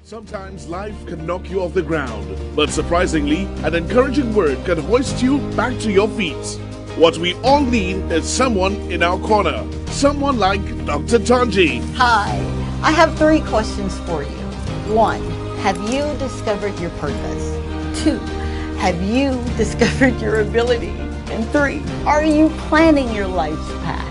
Sometimes life can knock you off the ground, but surprisingly, an encouraging word can hoist you back to your feet. What we all need is someone in our corner, someone like Dr. Tanji. Hi, I have 3 questions for you. 1, have you discovered your purpose? 2, have you discovered your ability? And 3, are you planning your life's path?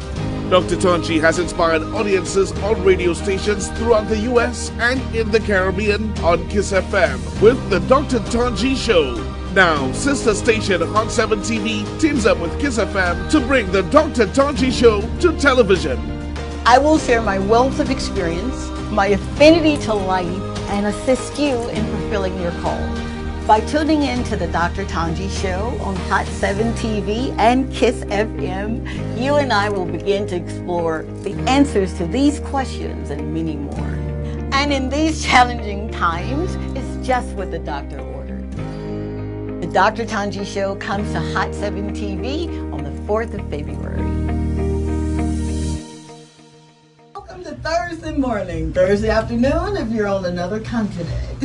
Dr. Tanji has inspired audiences on radio stations throughout the US and in the Caribbean on KISS FM with the Dr. Tanji Show. Now, sister station Hot 7 TV teams up with KISS FM to bring the Dr. Tanji Show to television. I will share my wealth of experience, my affinity to life, and assist you in fulfilling your call. By tuning in to the Dr. Tanji Show on Hot 7 TV and KISS FM, you and I will begin to explore the answers to these questions and many more. And in these challenging times, it's just what the doctor ordered. The Dr. Tanji Show comes to Hot 7 TV on the 4th of February. Thursday morning, Thursday afternoon if you're on another continent.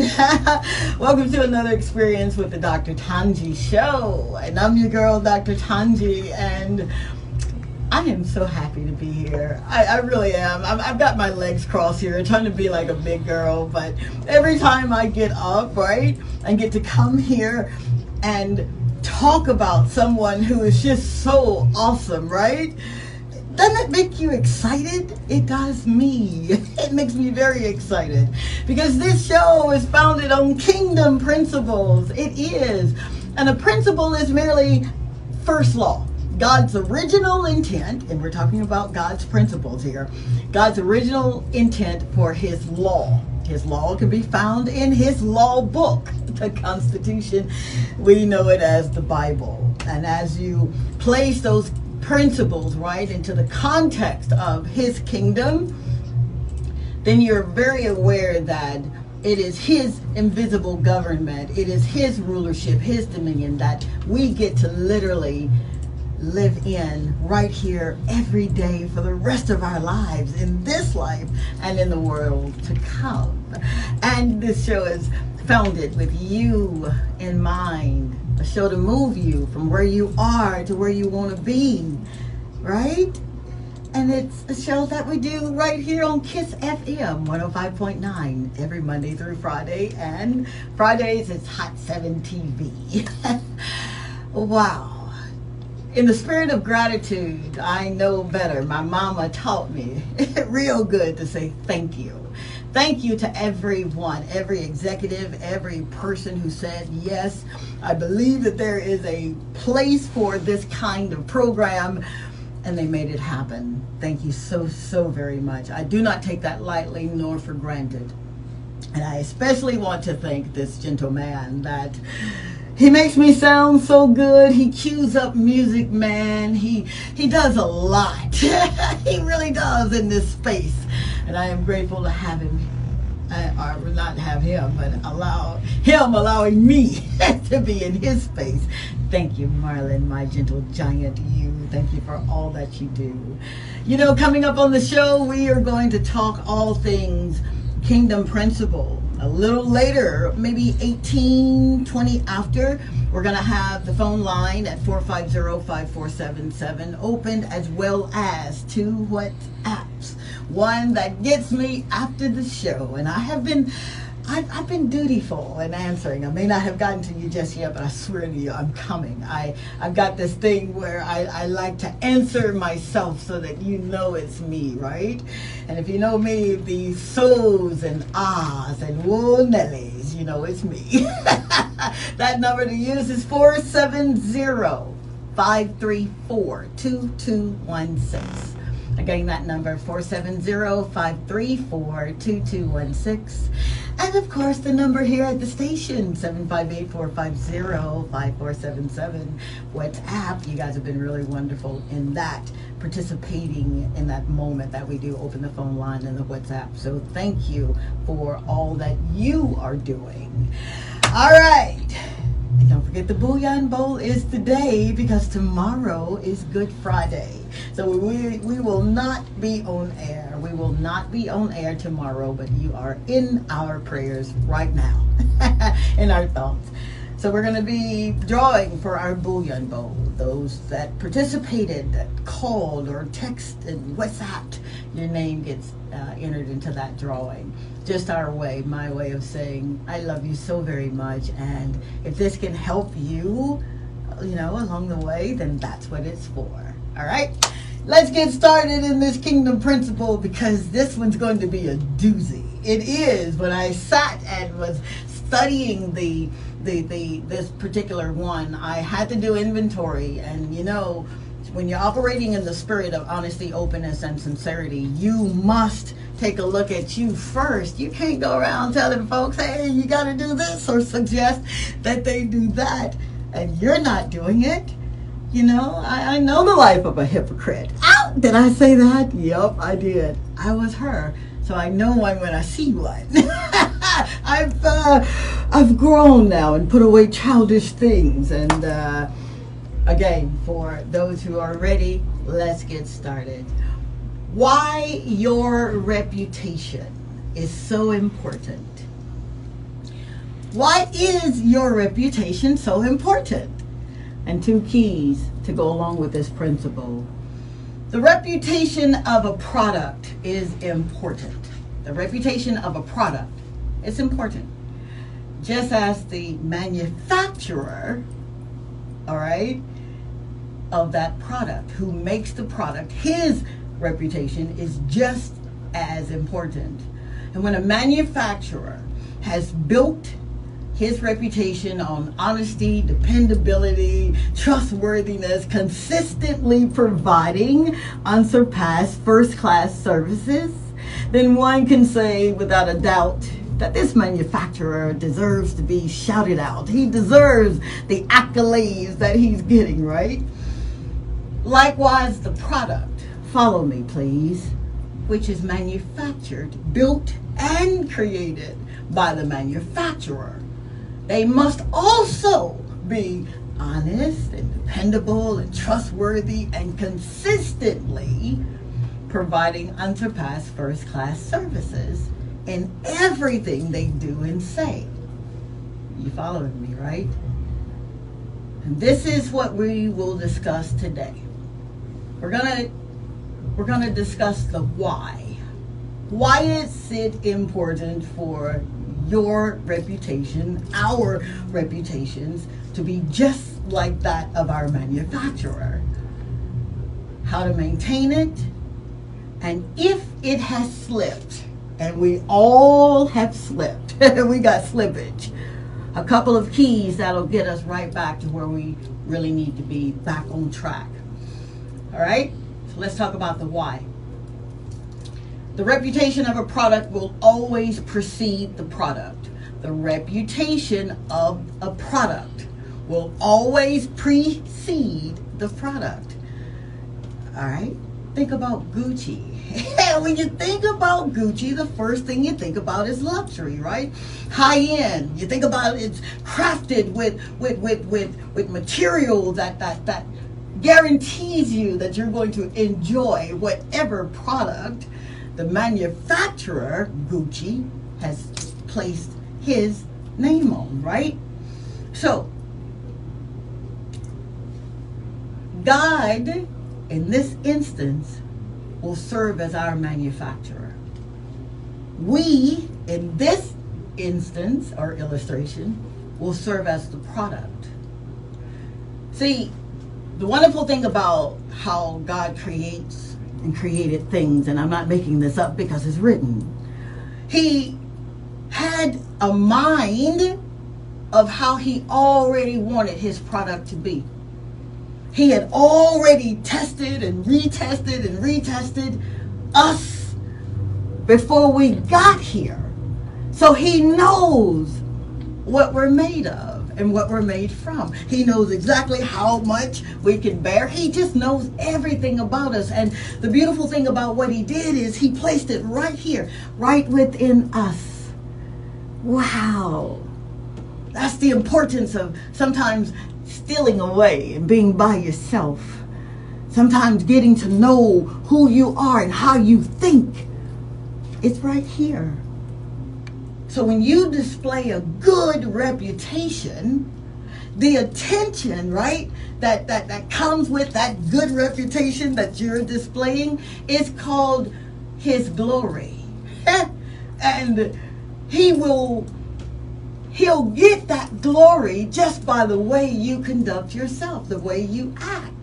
Welcome to another experience with the Dr. Tanji Show. And I'm your girl, Dr. Tanji, and I am so happy to be here. I really am. I've got my legs crossed here, trying to be like a big girl, but every time I get up, right, and get to come here and talk about someone who is just so awesome, right? Doesn't it make you excited? It does me. It makes me very excited because this show is founded on kingdom principles. It is. And a principle is merely first law. God's original intent, and we're talking about God's principles here, God's original intent for his law. His law can be found in his law book, the Constitution. We know it as the Bible. And as you place those principles right into the context of his kingdom, then you're very aware that it is his invisible government, it is his rulership, his dominion that we get to literally live in right here every day for the rest of our lives, in this life and in the world to come. And this show is founded with you in mind, a show to move you from where you are to where you want to be, right? And it's a show that we do right here on KISS FM 105.9 every Monday through Friday, and Fridays it's Hot 7 TV. Wow. In the spirit of gratitude, I know better. My mama taught me real good to say thank you. Thank you to everyone, every executive, every person who said, yes, I believe that there is a place for this kind of program, and they made it happen. Thank you so, so very much. I do not take that lightly nor for granted. And I especially want to thank this gentleman that he makes me sound so good. He cues up music, man. He does a lot. He really does in this space. And I am grateful to have him, or not have him, but allowing me to be in his space. Thank you, Marlon, my gentle giant. Thank you for all that you do. You know, coming up on the show, we are going to talk all things kingdom principle. A little later, maybe 18-20 after, we're going to have the phone line at 450-5477 opened, as well as 2 WhatsApps. One that gets me after the show, and I've been dutiful in answering. I may not have gotten to you just yet, but I swear to you, I'm coming. I've got this thing where I like to answer myself so that you know it's me, right? And if you know me, the so's and ahs and whoa nellies, you know it's me. That number to use is 470-534-2216. Again, that number, 470-534-2216. And of course, the number here at the station, 758-450-5477. WhatsApp. You guys have been really wonderful in that, participating in that moment that we do open the phone line and the WhatsApp. So thank you for all that you are doing. All right. And don't forget the Bouillon Bowl is today, because tomorrow is Good Friday. So we will not be on air. We will not be on air tomorrow, but you are in our prayers right now, in our thoughts. So we're going to be drawing for our Bouillon Bowl. Those that participated, that called or texted, WhatsApped, your name gets entered into that drawing. Just my way of saying I love you so very much, and if this can help you, along the way, then that's what it's for. All right, let's get started in this kingdom principle, because this one's going to be a doozy. It is. When I sat and was studying this particular one, I had to do inventory, and when you're operating in the spirit of honesty, openness, and sincerity, you must take a look at you first. You can't go around telling folks, hey, you got to do this, or suggest that they do that, and you're not doing it. I know the life of a hypocrite. Ow! Did I say that? Yup, I did. I was her. So I know one when I see one. I've grown now and put away childish things. And again, for those who are ready, let's get started. Why your reputation is so important. Why is your reputation so important? And 2 keys to go along with this principle. The reputation of a product is important. The reputation of a product is important. Just as the manufacturer, all right, of that product, who makes the product, his reputation is just as important. And when a manufacturer has built his reputation on honesty, dependability, trustworthiness, consistently providing unsurpassed first-class services, then one can say without a doubt that this manufacturer deserves to be shouted out. He deserves the accolades that he's getting, right? Likewise, the product, follow me please, which is manufactured, built, and created by the manufacturer. They must also be honest and dependable and trustworthy and consistently providing unsurpassed first-class services in everything they do and say. You following me, right? And this is what we will discuss today. We're gonna discuss the why. Why is it important for your reputation, our reputations, to be just like that of our manufacturer? How to maintain it, and if it has slipped, and we all have slipped, we got slippage, a couple of keys that'll get us right back to where we really need to be, back on track. All right, so let's talk about the why. The reputation of a product will always precede the product. The reputation of a product will always precede the product. All right, think about Gucci. When you think about Gucci, the first thing you think about is luxury, right? High end. You think about it's crafted with material that guarantees you that you're going to enjoy whatever product the manufacturer, Gucci, has placed his name on, right? So, God, in this instance, will serve as our manufacturer. We, in this instance or illustration, will serve as the product. See, the wonderful thing about how God creates and created things, and I'm not making this up because it's written, he had a mind of how he already wanted his product to be. He had already tested and retested us before we got here. So he knows what we're made of and what we're made from. He knows exactly how much we can bear. He just knows everything about us. And the beautiful thing about what he did is he placed it right here, right within us. Wow. That's the importance of sometimes stealing away and being by yourself. Sometimes getting to know who you are and how you think. It's right here. So when you display a good reputation, the attention, right, that comes with that good reputation that you're displaying is called His glory. And He'll get that glory just by the way you conduct yourself, the way you act.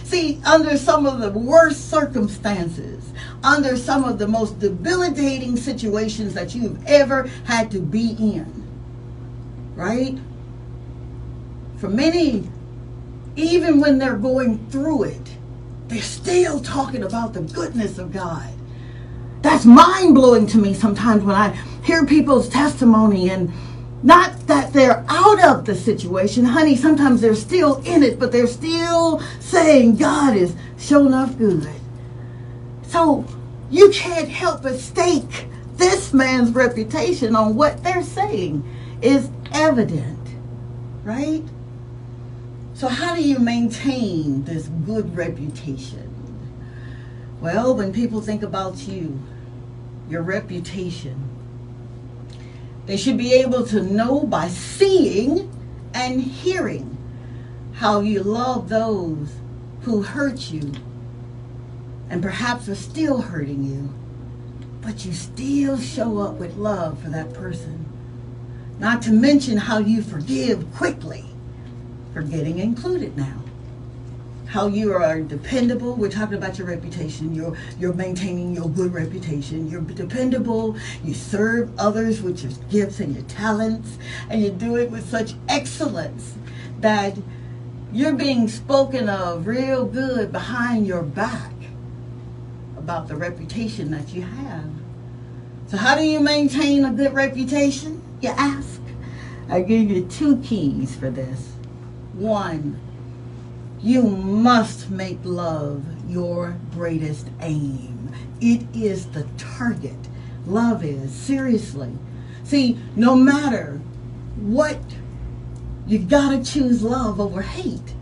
See, under some of the worst circumstances, under some of the most debilitating situations that you've ever had to be in, right? For many, even when they're going through it, they're still talking about the goodness of God. That's mind-blowing to me sometimes when I hear people's testimony, and not that they're out of the situation. Honey, sometimes they're still in it, but they're still saying God is sure enough good. So you can't help but stake this man's reputation on what they're saying is evident, right? So how do you maintain this good reputation? Well, when people think about you, your reputation, they should be able to know by seeing and hearing how you love those who hurt you and perhaps are still hurting you, but you still show up with love for that person. Not to mention how you forgive quickly, forgetting included now. How you are dependable. We're talking about your reputation. You're maintaining your good reputation. You're dependable. You serve others with your gifts and your talents, and you do it with such excellence that you're being spoken of real good behind your back about the reputation that you have. So how do you maintain a good reputation, you ask? I give you 2 keys for this. 1, you must make love your greatest aim. It is the target. Love is, seriously. See, no matter what, you gotta choose love over hate.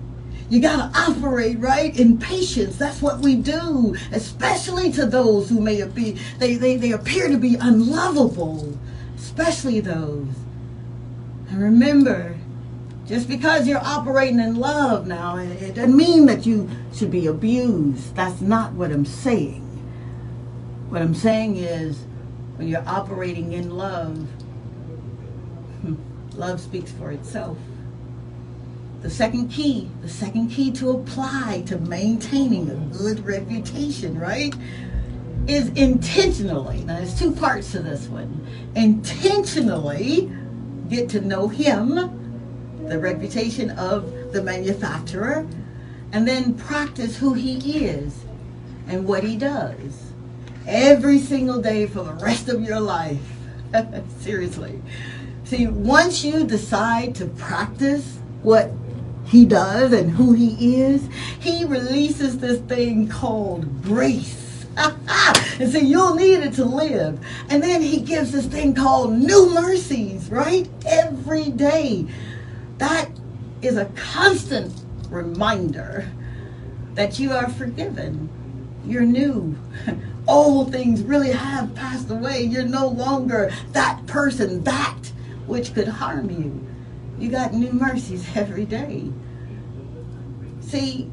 You gotta operate, right, in patience. That's what we do, especially to those who may be, they appear to be unlovable, especially those. And remember, just because you're operating in love now, it doesn't mean that you should be abused. That's not what I'm saying. What I'm saying is, when you're operating in love, love speaks for itself. The second key to apply to maintaining a good reputation, right, is intentionally. Now, there's 2 parts to this one. Intentionally get to know Him, the reputation of the manufacturer, and then practice who He is and what He does every single day for the rest of your life. Seriously. See, once you decide to practice what He does and who He is, He releases this thing called grace. And so you'll need it to live. And then He gives this thing called new mercies, right? Every day. That is a constant reminder that you are forgiven. You're new. Old things really have passed away. You're no longer that person, that which could harm you. You got new mercies every day. See,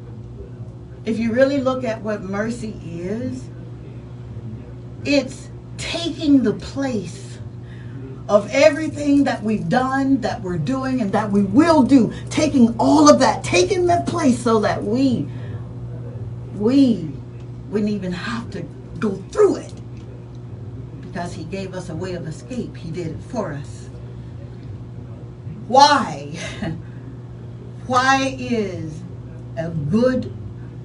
if you really look at what mercy is, it's taking the place of everything that we've done, that we're doing, and that we will do. Taking all of that, taking that place so that we wouldn't even have to go through it. Because He gave us a way of escape. He did it for us. Why? Why is a good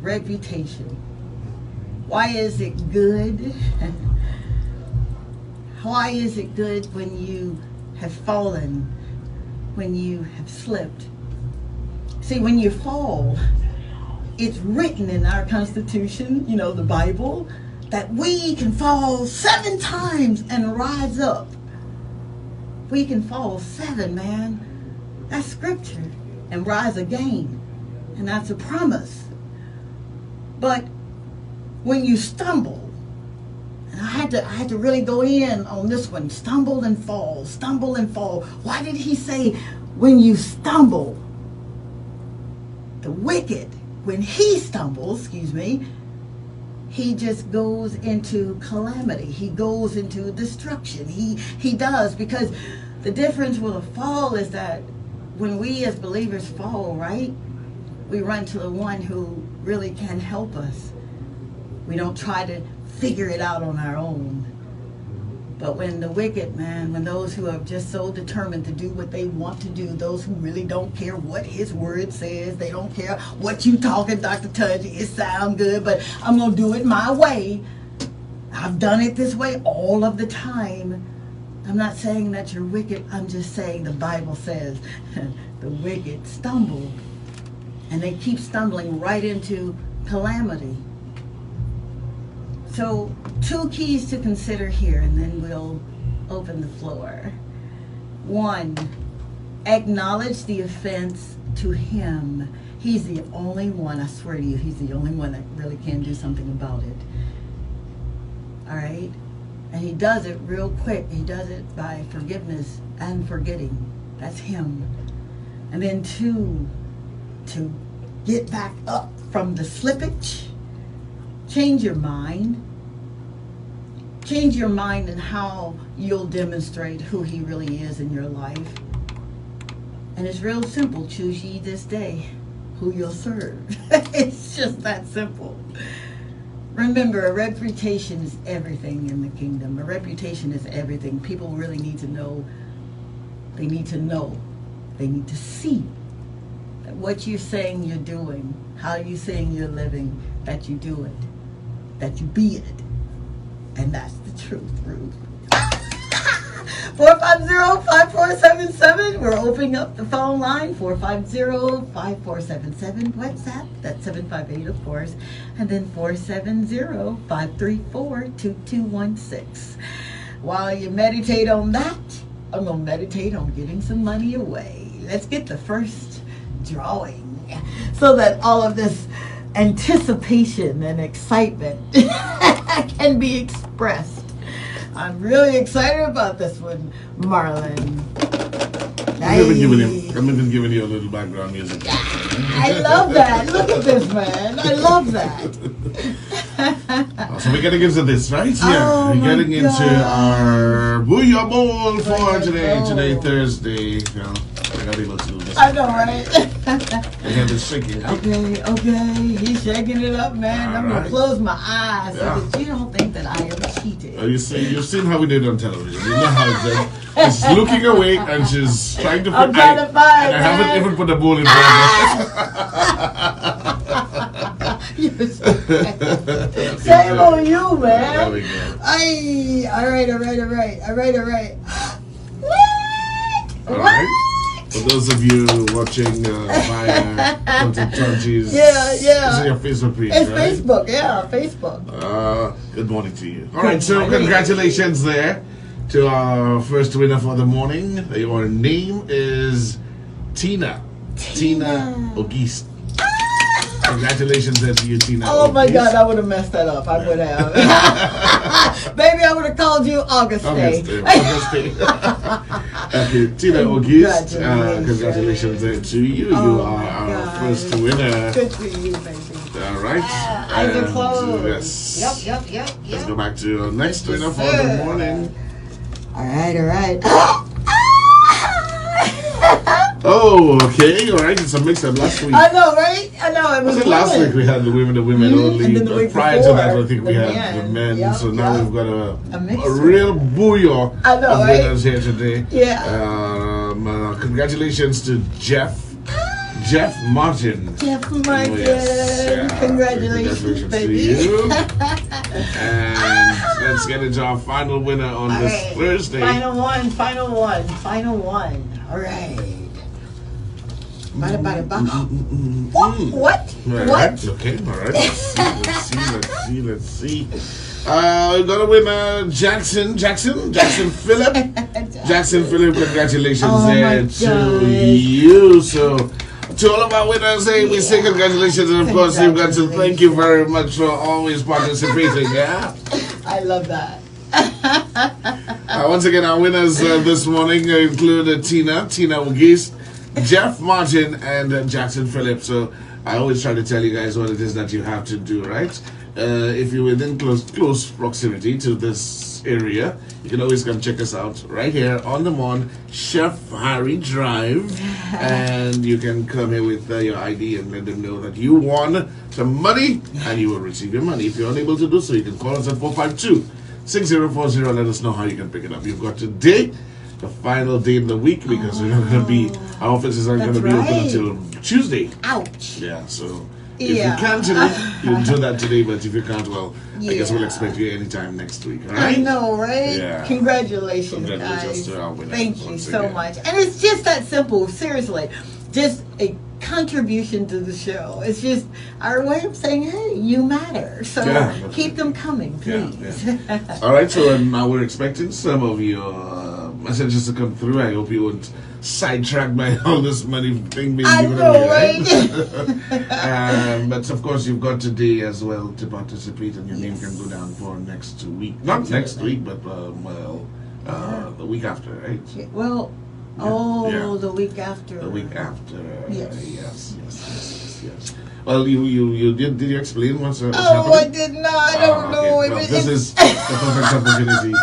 reputation? Why is it good? Why is it good when you have fallen, when you have slipped? See, when you fall, it's written in our Constitution, you know, the Bible, that we can fall 7 times and rise up. We can fall 7, man. That's scripture. And rise again. And that's a promise. But when you stumble, and I had to really go in on this one, stumble and fall, stumble and fall. Why did he say when you stumble? The wicked, when he stumbles, he just goes into calamity. He goes into destruction. He does, because the difference with a fall is that when we as believers fall, right, we run to the one who really can help us. We don't try to figure it out on our own. But when the wicked, man, when those who are just so determined to do what they want to do, those who really don't care what his word says, they don't care what you talking, Dr. Tunji, it sound good, but I'm going to do it my way. I've done it this way all of the time. I'm not saying that you're wicked. I'm just saying the Bible says the wicked stumble. And they keep stumbling right into calamity. So 2 keys to consider here, and then we'll open the floor. 1, acknowledge the offense to him. He's the only one, I swear to you, he's the only one that really can do something about it. All right? And he does it real quick. He does it by forgiveness and forgetting. That's him. And then 2, to get back up from the slippage. Change your mind. Change your mind and how you'll demonstrate who he really is in your life. And it's real simple. Choose ye this day who you'll serve. It's just that simple. Remember, a reputation is everything in the kingdom. A reputation is everything. People really need to know. They need to know. They need to see that what you're saying you're doing, how you're saying you're living, that you do it, that you be it. And that's the truth, Ruth. 450-5477. We're opening up the phone line. 450-5477. WhatsApp. That's 758, of course. And then 470-534-2216. While you meditate on that, I'm going to meditate on getting some money away. Let's get the first drawing so that all of this anticipation and excitement can be expressed. I'm really excited about this one, Marlon. I'm even giving you a little background music. I love that. Look at this, man. I love that. So we're getting into this, right? Yeah, we're getting into our Booyah Bowl for today. Today, Thursday. You know, I got a little bit. I know, right? I have been shaking. Okay. He's shaking it up, man. I'm going to close my eyes so that you don't think that I am cheated. You've seen how we did on television. You know how it's she's looking away and she's trying to put I'm trying to find, and I haven't even put the ball in front of her. Shame on you, man. There we go. All right. What? For those of you watching via DTS yeah. This is your Facebook page, It's right? Facebook, yeah, Facebook. Good morning to you. All right, so congratulations there to our first winner for the morning. Your name is Tina Auguste. Congratulations there to you, Tina. Oh my God, I would have messed that up. I would have. Baby, I would have called you Auguste. Okay, Tina Auguste. Congratulations there to you. You are our first winner. Good for you, baby. All right. Eyes are closed. Yes. Yep. Let's go back to our next winner for the morning. All right. Oh, okay. All right. It's a mix-up last week. I know, right? I know. It was last week we had the women only. And then the week prior before, to that, I think we had the men. Yep, so now we've got a mixture. real booyah I know, of right? winners here today. Yeah. Congratulations to Jeff Martin. Jeff Martin. Oh, yes. Congratulations, baby. to you. And let's get into our final winner on this Thursday. Final one. All right. What? All right. Okay. All right. Let's see. We're gonna win Jackson Phillip. Jackson Phillip, congratulations to you. So to all of our winners, we say congratulations, and of course we've got to thank you very much for always participating. Yeah, I love that. Once again, our winners this morning include Tina Wugis, Jeff Martin, and Jackson Phillip. So I always try to tell you guys what it is that you have to do, right? If you're within close proximity to this area, you can always come check us out right here on the Mon Chef Harry Drive, and you can come here with your ID and let them know that you won some money, and you will receive your money. If you're unable to do so, you can call us at 452-6040. Let us know how you can pick it up. You've got today, the final day of the week, because we're not going to be, our offices aren't going to be open until Tuesday. Ouch. Yeah, so if you can today, you'll do that today, but if you can't, well, I guess we'll expect you anytime next week, all right? I know, right? Yeah. Congratulations, guys. To our winners. Thank you so much. And it's just that simple, seriously. Just a contribution to the show. It's just our way of saying, hey, you matter. So keep them coming, please. Yeah. All right, so now we're expecting some of your messages to come through. I hope you won't sidetracked by all this money thing being given away, right? But of course, you've got today as well to participate, and your name can go down for next week. Not next week, but the week after, right? Well, the week after. The week after. Yes. Yes. Well, you did you explain what's happening? I did not. I don't know. Well, this is the perfect opportunity.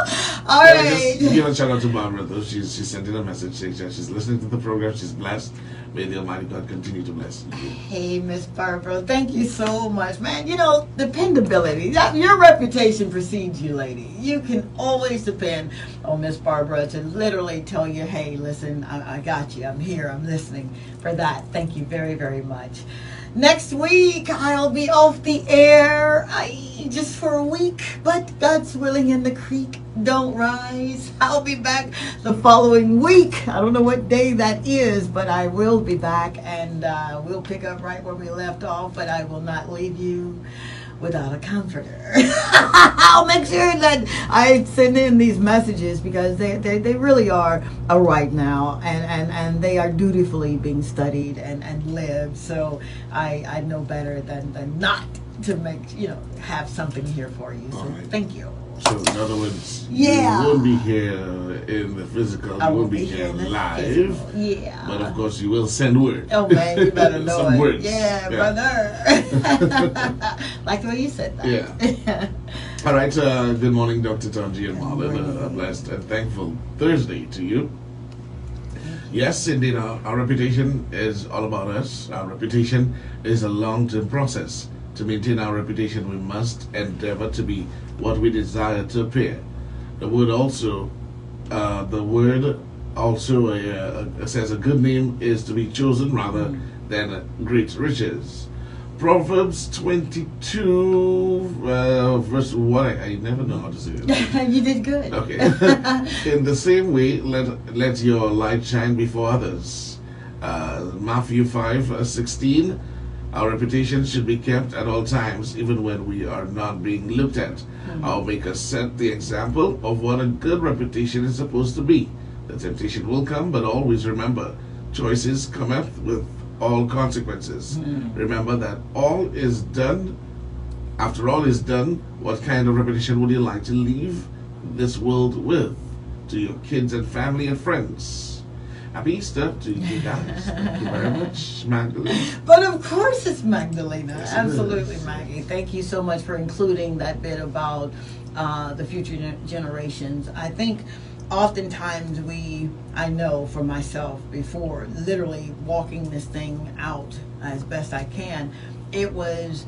All right. Just give a shout out to Barbara, though. She sent in a message saying that she's listening to the program. She's blessed. May the Almighty God continue to bless you. Hey, Miss Barbara, thank you so much, man. You know, dependability. Your reputation precedes you, lady. You can always depend on Miss Barbara to literally tell you, hey, listen, I got you. I'm here. I'm listening. For that, thank you very, very much. Next week, I'll be off the air just for a week, but God's willing and the creek don't rise. I'll be back the following week. I don't know what day that is, but I will be back, and we'll pick up right where we left off, but I will not leave you without a comforter. I'll make sure that I send in these messages because they really are right now, and they are dutifully being studied and lived. So I know better than not to have something here for you. So thank you. So in other words, you won't be here in the physical, you won't be here live. Yeah. But of course you will send word. Oh man, you better know some it. words. Yeah, brother. Like the way you said that. Yeah. All right, good morning, Dr. Tanji and Marlon. A blessed and thankful Thursday to you. Yes, indeed, our reputation is all about us. Our reputation is a long-term process. To maintain our reputation, we must endeavor to be what we desire to appear. The word also says a good name is to be chosen rather than great riches. Proverbs 22, verse 1. I never know how to say it. You did good. Okay. In the same way, let your light shine before others. Matthew 5:16. Our reputation should be kept at all times, even when we are not being looked at. Our Maker set the example of what a good reputation is supposed to be. The temptation will come, but always remember, choices cometh with all consequences. Remember that all is done. After all is done, what kind of reputation would you like to leave this world with? To your kids and family and friends. Happy Easter to you guys. Thank you very much, Magdalena. But of course it's Magdalena. Yes, absolutely, Maggie. Thank you so much for including that bit about the future generations. I think oftentimes I know for myself before, literally walking this thing out as best I can, it was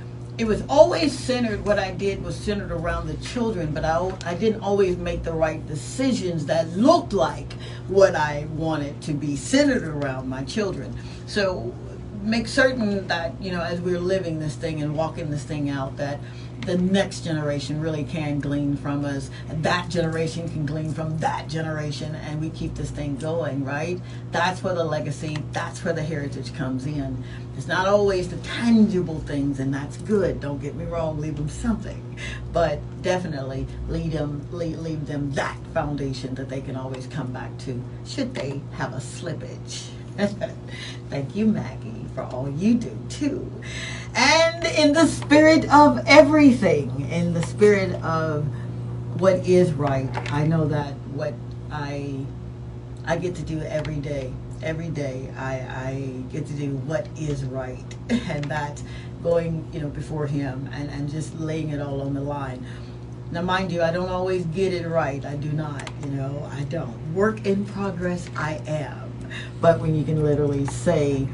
always centered, what I did was centered around the children, but I didn't always make the right decisions that looked like what I wanted to be centered around my children. So make certain that, as we're living this thing and walking this thing out, that the next generation really can glean from us. That generation can glean from that generation, and we keep this thing going, right? That's where the legacy, that's where the heritage comes in. It's not always the tangible things, and that's good. Don't get me wrong, leave them something. But definitely leave them that foundation that they can always come back to, should they have a slippage. Thank you, Maggie, for all you do, too. And in the spirit of everything, in the spirit of what is right, I know that what I get to do every day, I get to do what is right, and that's going, before him and just laying it all on the line. Now, mind you, I don't always get it right. I do not, I don't. Work in progress, I am. But when you can literally say,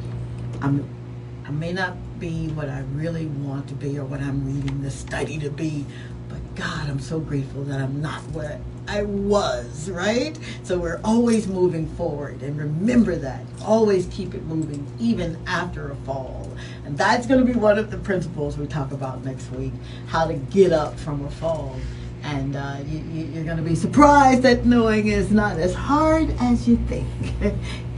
I may not be what I really want to be or what I'm reading the study to be, but God, I'm so grateful that I'm not what I was, right? So we're always moving forward, and remember that. Always keep it moving, even after a fall. And that's going to be one of the principles we talk about next week, how to get up from a fall. And you're going to be surprised that knowing is not as hard as you think,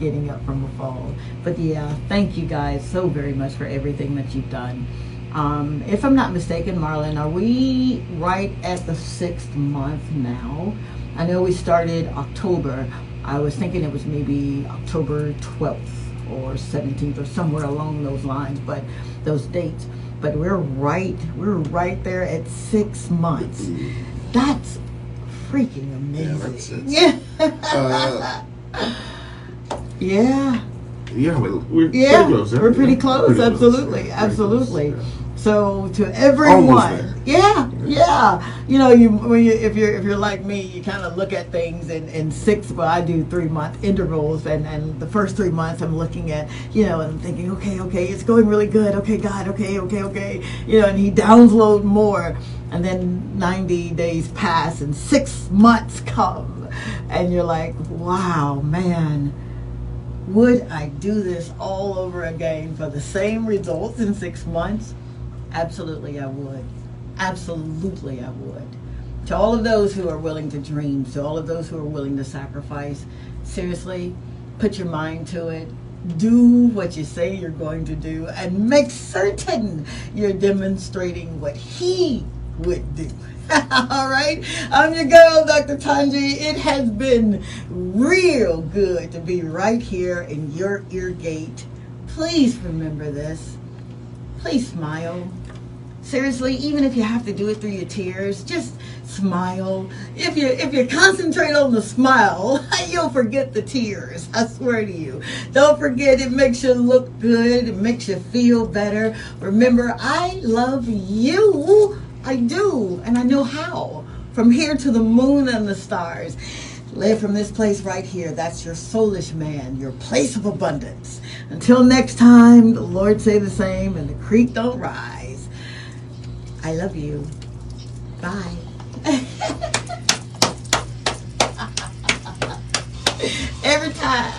getting up from a fall. But yeah, thank you guys so very much for everything that you've done. If I'm not mistaken, Marlon, are we right at the 6th month now? I know we started October. I was thinking it was maybe October 12th or 17th or somewhere along those lines, but those dates. But we're right there at 6 months. That's freaking amazing. Yeah, yeah. Yeah, we're pretty close. We're pretty close. Absolutely. Close. So to everyone, yeah. If you're like me, you kind of look at things in 6. Well, I do 3-month intervals, and the first 3 months I'm looking at, and thinking, okay, it's going really good. Okay, God, okay, and He downloads more, and then 90 days pass, and 6 months come, and you're like, wow, man. Would I do this all over again for the same results in 6 months? Absolutely, I would. Absolutely, I would. To all of those who are willing to dream, to all of those who are willing to sacrifice, seriously, put your mind to it. Do what you say you're going to do, and make certain you're demonstrating what He would do. All right, I'm your girl, Dr. Tanji. It has been real good to be right here in your ear gate. Please remember this. Please smile. Seriously, even if you have to do it through your tears, just smile. If you concentrate on the smile, you'll forget the tears. I swear to you. Don't forget, it makes you look good. It makes you feel better. Remember, I love you. I do, and I know how. From here to the moon and the stars. Live from this place right here. That's your soulish man, your place of abundance. Until next time, the Lord say the same, and the creek don't rise. I love you. Bye. Every time.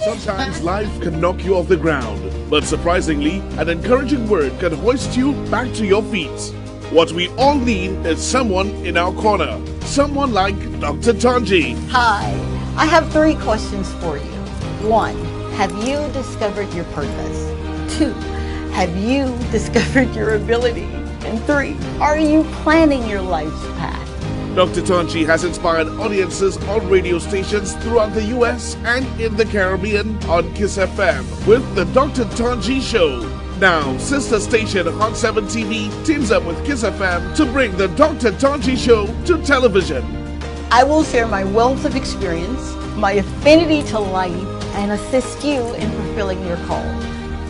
Sometimes life can knock you off the ground, but surprisingly, an encouraging word can hoist you back to your feet. What we all need is someone in our corner, someone like Dr. Tanji. Hi, I have 3 questions for you. 1, have you discovered your purpose? 2, have you discovered your ability? And 3, are you planning your life's path? Dr. Tanji has inspired audiences on radio stations throughout the US and in the Caribbean on KISS FM with the Dr. Tanji Show. Now, sister station Hot 7 TV teams up with KISS FM to bring the Dr. Tanji Show to television. I will share my wealth of experience, my affinity to life, and assist you in fulfilling your call.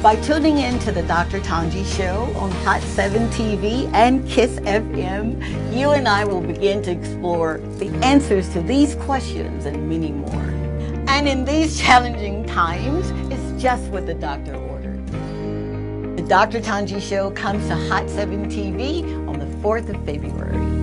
By tuning in to the Dr. Tanji Show on Hot 7 TV and KISS FM, you and I will begin to explore the answers to these questions and many more. And in these challenging times, it's just what the doctor ordered. The Dr. Tanji Show comes to Hot 7 TV on the 4th of February.